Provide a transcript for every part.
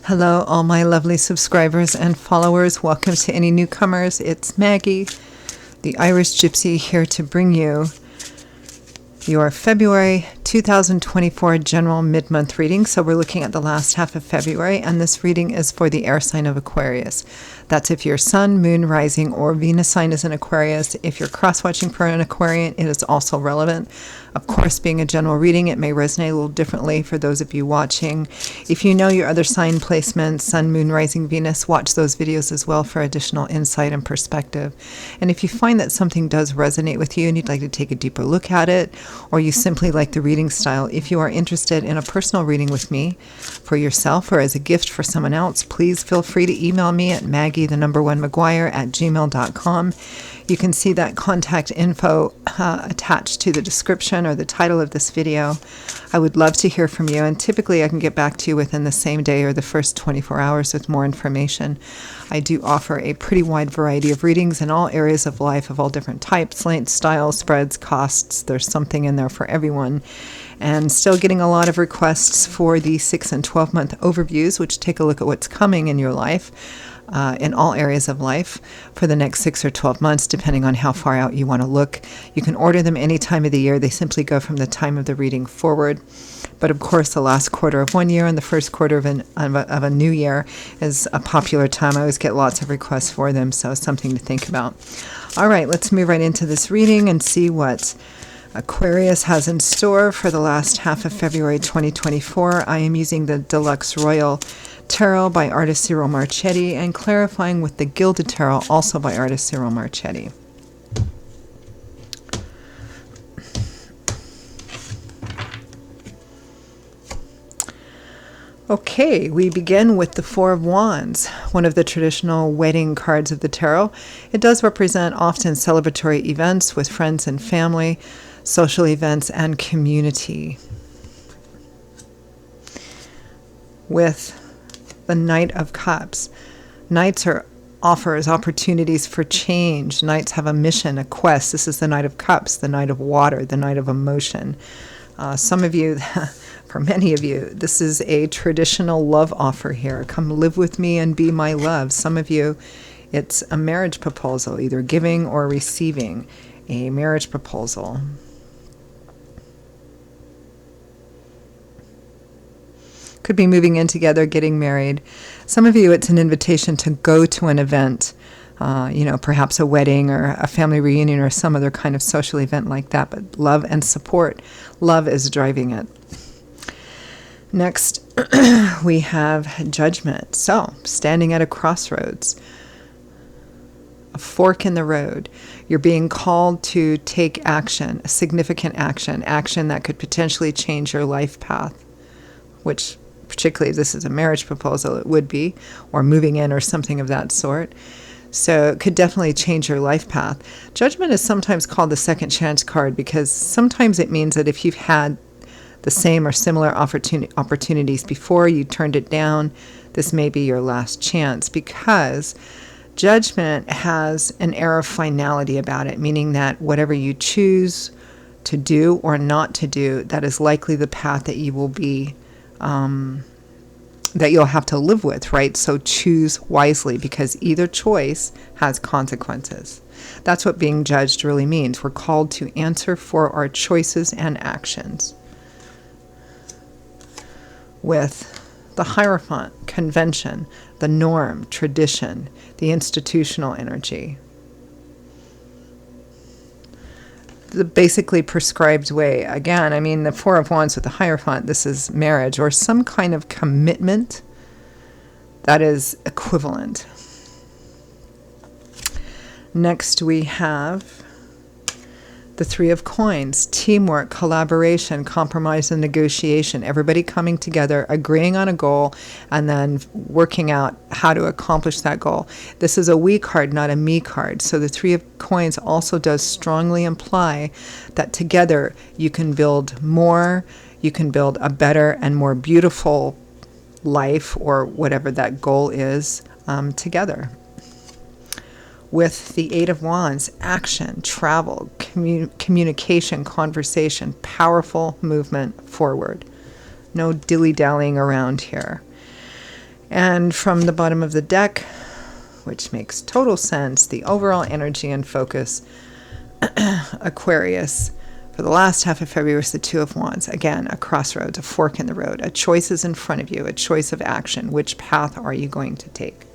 Hello, all my lovely subscribers and followers. Welcome to any newcomers. It's Maggie, the Irish Gypsy, here to bring you your February 2024 general mid-month reading. So we're looking at the last half of February, and this reading is for the air sign of Aquarius. That's if your sun, moon, rising, or Venus sign is in Aquarius. If you're cross-watching for an Aquarian, it is also relevant. Of course, being a general reading, it may resonate a little differently for those of you watching. If you know your other sign placements, sun, moon, rising, Venus, watch those videos as well for additional insight and perspective. And if you find that something does resonate with you and you'd like to take a deeper look at it, or you simply like the reading style, if you are interested in a personal reading with me for yourself or as a gift for someone else, please feel free to email me at maggie1maguire@gmail.com. You can see that contact info attached to the description or the title of this video. I would love to hear from you, and typically I can get back to you within the same day or the first 24 hours with more information. I do offer a pretty wide variety of readings in all areas of life, of all different types, lengths, styles, spreads, costs. There's something in there for everyone. And still getting a lot of requests for the 6 and 12-month overviews, which take a look at what's coming in your life. In all areas of life for the next 6 or 12 months, depending on how far out you want to look. You can order them any time of the year. They simply go from the time of the reading forward. But of course, the last quarter of one year and the first quarter of a new year is a popular time. I always get lots of requests for them, so something to think about. All right, let's move right into this reading and see what Aquarius has in store for the last half of February 2024. I am using the Deluxe Royal Tarot by artist Cyril Marchetti and clarifying with the Gilded Tarot, also by artist Cyril Marchetti. Okay, we begin with the Four of Wands, one of the traditional wedding cards of the tarot. It does represent often celebratory events with friends and family, social events, and community. With the Knight of Cups. Knights offers opportunities for change. Knights have a mission, a quest. This is the Knight of Cups, the Knight of Water, the Knight of Emotion. Some of you, for many of you, this is a traditional love offer here. Come live with me and be my love. Some of you, it's a marriage proposal, either giving or receiving a marriage proposal. Could be moving in together, getting married. Some of you, it's an invitation to go to an event, perhaps a wedding or a family reunion or some other kind of social event like that. But love and support. Love is driving it. Next, we have Judgment. So, standing at a crossroads, a fork in the road. You're being called to take action, a significant action, action that could potentially change your life path, which particularly if this is a marriage proposal, it would be, or moving in or something of that sort. So it could definitely change your life path. Judgment is sometimes called the second chance card because sometimes it means that if you've had the same or similar opportunities before, you turned it down, this may be your last chance, because Judgment has an air of finality about it, meaning that whatever you choose to do or not to do, that is likely the path that you will be that you'll have to live with, right? So choose wisely, because either choice has consequences. That's what being judged really means. We're called to answer for our choices and actions. With the Hierophant, convention, the norm, tradition, the institutional energy. The basically prescribed way. Again, I mean, the Four of Wands with the Hierophant, this is marriage or some kind of commitment that is equivalent. Next, we have the Three of Coins, teamwork, collaboration, compromise, and negotiation. Everybody coming together, agreeing on a goal, and then working out how to accomplish that goal. This is a we card, not a me card. So the Three of Coins also does strongly imply that together you can build more, you can build a better and more beautiful life, or whatever that goal is, together. With the Eight of Wands, action, travel, communication, conversation, powerful movement forward. No dilly-dallying around here. And from the bottom of the deck, which makes total sense, the overall energy and focus, Aquarius, for the last half of February is the Two of Wands. Again, a crossroads, a fork in the road. A choice is in front of you, a choice of action. Which path are you going to take?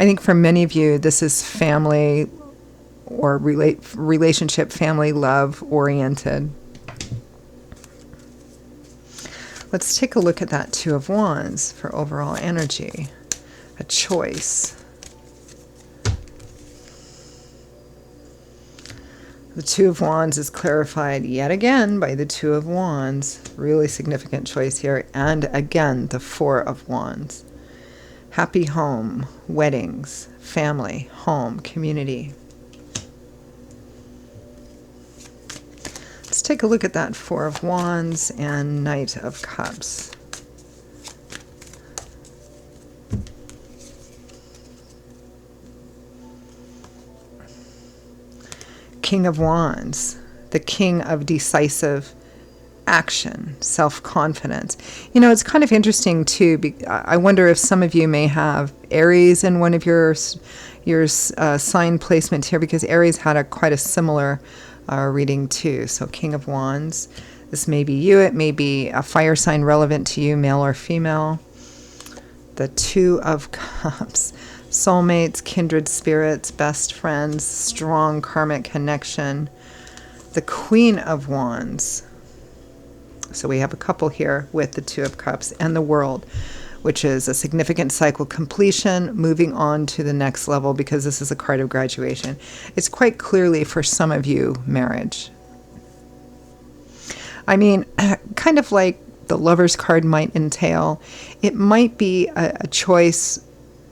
I think for many of you, this is family or relationship, family, love oriented. Let's take a look at that Two of Wands for overall energy. A choice. The Two of Wands is clarified yet again by the Two of Wands. Really significant choice here. And again, the Four of Wands. Happy home, weddings, family, home, community. Let's take a look at that Four of Wands and Knight of Cups. King of Wands, the king of decisive action, self-confidence. You know, it's kind of interesting too. I wonder if some of you may have Aries in one of your sign placements here, because Aries had quite a similar reading too. So King of Wands, this may be you. It may be a fire sign relevant to you, male or female. The Two of Cups. Soulmates, kindred spirits, best friends, strong karmic connection. The Queen of Wands. So we have a couple here with the Two of Cups, and the World, which is a significant cycle completion, moving on to the next level, because this is a card of graduation. It's quite clearly, for some of you, marriage. I mean, kind of like the Lover's card might entail, it might be a choice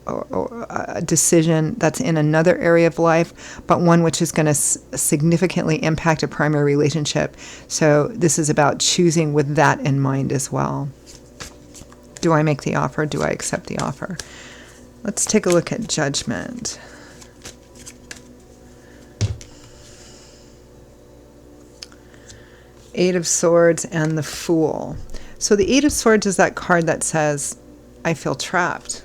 or a decision that's in another area of life, but one which is going to significantly impact a primary relationship. So this is about choosing with that in mind as well. Do I make the offer? Do I accept the offer? Let's take a look at Judgment. Eight of Swords and the Fool. So the Eight of Swords is that card that says, I feel trapped.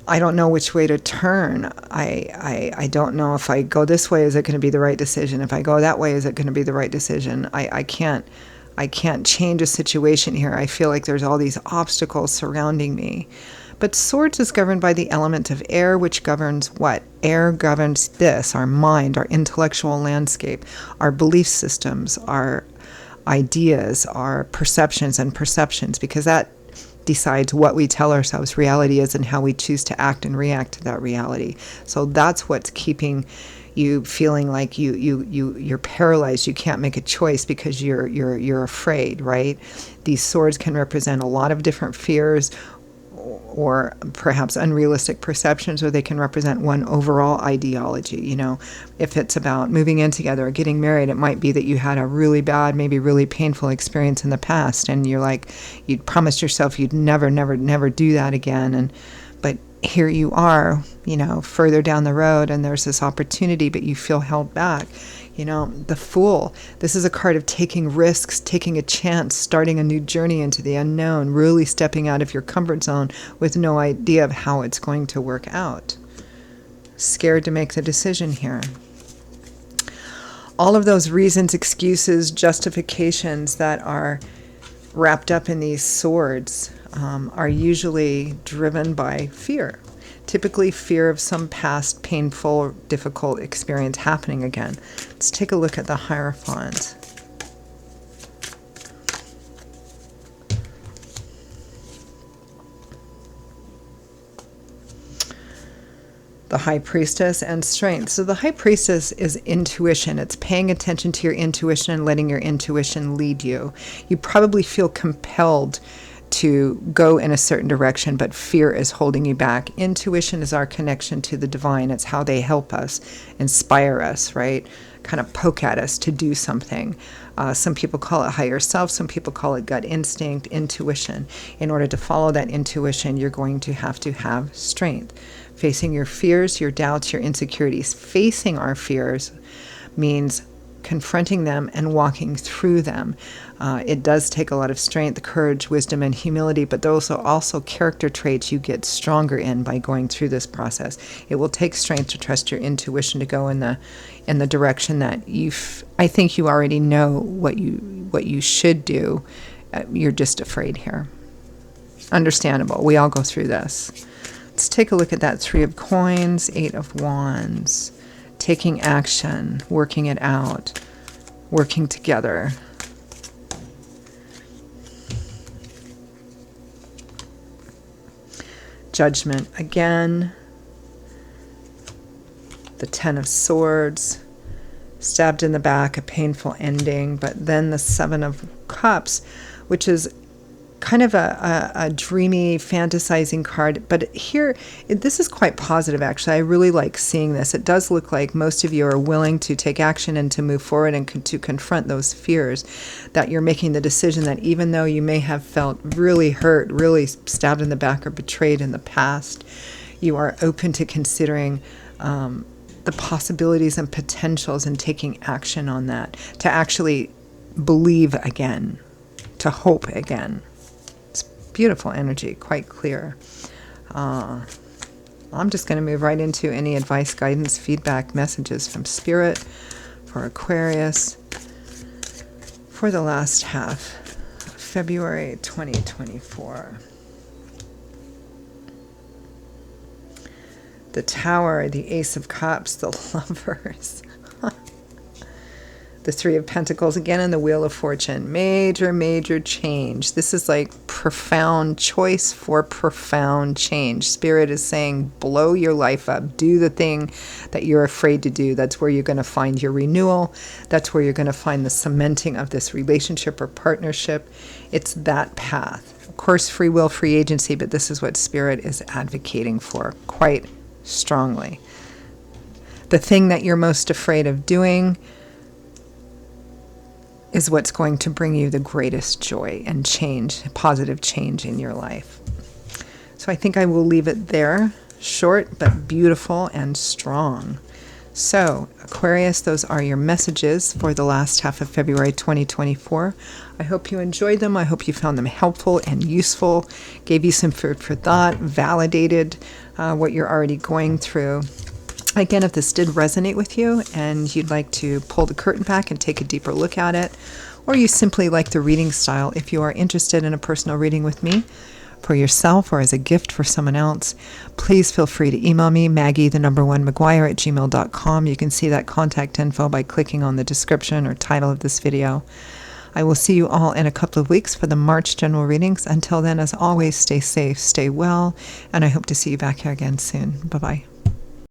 I don't know which way to turn. I don't know if I go this way, is it going to be the right decision? If I go that way, is it going to be the right decision? I can't change a situation here. I feel like there's all these obstacles surrounding me. But Swords is governed by the element of air, which governs what? Air governs this, our mind, our intellectual landscape, our belief systems, our ideas, our perceptions, because that decides what we tell ourselves reality is and how we choose to act and react to that reality. So that's what's keeping you feeling like you're paralyzed. You can't make a choice because you're afraid, right? These swords can represent a lot of different fears or perhaps unrealistic perceptions, or they can represent one overall ideology. You know, if it's about moving in together or getting married, it might be that you had a really bad, maybe really painful experience in the past, and you're like, you'd promised yourself you'd never do that again, but here you are, you know, further down the road, and there's this opportunity, but you feel held back. You know, the Fool, this is a card of taking risks, taking a chance, starting a new journey into the unknown, really stepping out of your comfort zone with no idea of how it's going to work out. Scared to make the decision here. All of those reasons, excuses, justifications that are wrapped up in these swords are usually driven by fear. Typically fear of some past painful or difficult experience happening again. Let's take a look at the Hierophant. The High Priestess and Strength. So the High Priestess is intuition. It's paying attention to your intuition and letting your intuition lead you. You probably feel compelled to go in a certain direction, but fear is holding you back. Intuition is our connection to the divine. It's how they help us, inspire us, right? Kind of poke at us to do something. Some people call it higher self. Some people call it gut instinct, intuition. In order to follow that intuition, you're going to have strength. Facing your fears, your doubts, your insecurities. Facing our fears means confronting them and walking through them. It does take a lot of strength, courage, wisdom, and humility, but those are also character traits you get stronger in by going through this process. It will take strength to trust your intuition to go in the direction that I think you already know what you should do. You're just afraid here. Understandable. We all go through this. Let's take a look at that Three of Coins, Eight of Wands. Taking action, working it out, working together. Judgment again. The Ten of Swords. Stabbed in the back, a painful ending. But then the Seven of Cups, which is kind of a dreamy, fantasizing card. But here, this is quite positive, actually. I really like seeing this. It does look like most of you are willing to take action and to move forward and to confront those fears, that you're making the decision that even though you may have felt really hurt, really stabbed in the back or betrayed in the past, you are open to considering the possibilities and potentials and taking action on that, to actually believe again, to hope again. Beautiful energy, quite clear. I'm just going to move right into any advice, guidance, feedback, messages from Spirit for Aquarius for the last half of February 2024. The Tower, the Ace of Cups, the Lovers. The Three of Pentacles again, and the Wheel of Fortune. Major, major change. This is like profound choice for profound change. Spirit is saying, blow your life up. Do the thing that you're afraid to do. That's where you're going to find your renewal. That's where you're going to find the cementing of this relationship or partnership. It's that path. Of course, free will, free agency, but this is what Spirit is advocating for quite strongly. The thing that you're most afraid of doing is what's going to bring you the greatest joy and change, positive change in your life. So I think I will leave it there, short but beautiful and strong. So Aquarius, those are your messages for the last half of February 2024. I hope you enjoyed them. I hope you found them helpful and useful, gave you some food for thought, validated what you're already going through. Again, if this did resonate with you and you'd like to pull the curtain back and take a deeper look at it, or you simply like the reading style, if you are interested in a personal reading with me for yourself or as a gift for someone else, please feel free to email me, Maggie1McGuire@gmail.com. You can see that contact info by clicking on the description or title of this video. I will see you all in a couple of weeks for the March general readings. Until then, as always, stay safe, stay well, and I hope to see you back here again soon. Bye-bye.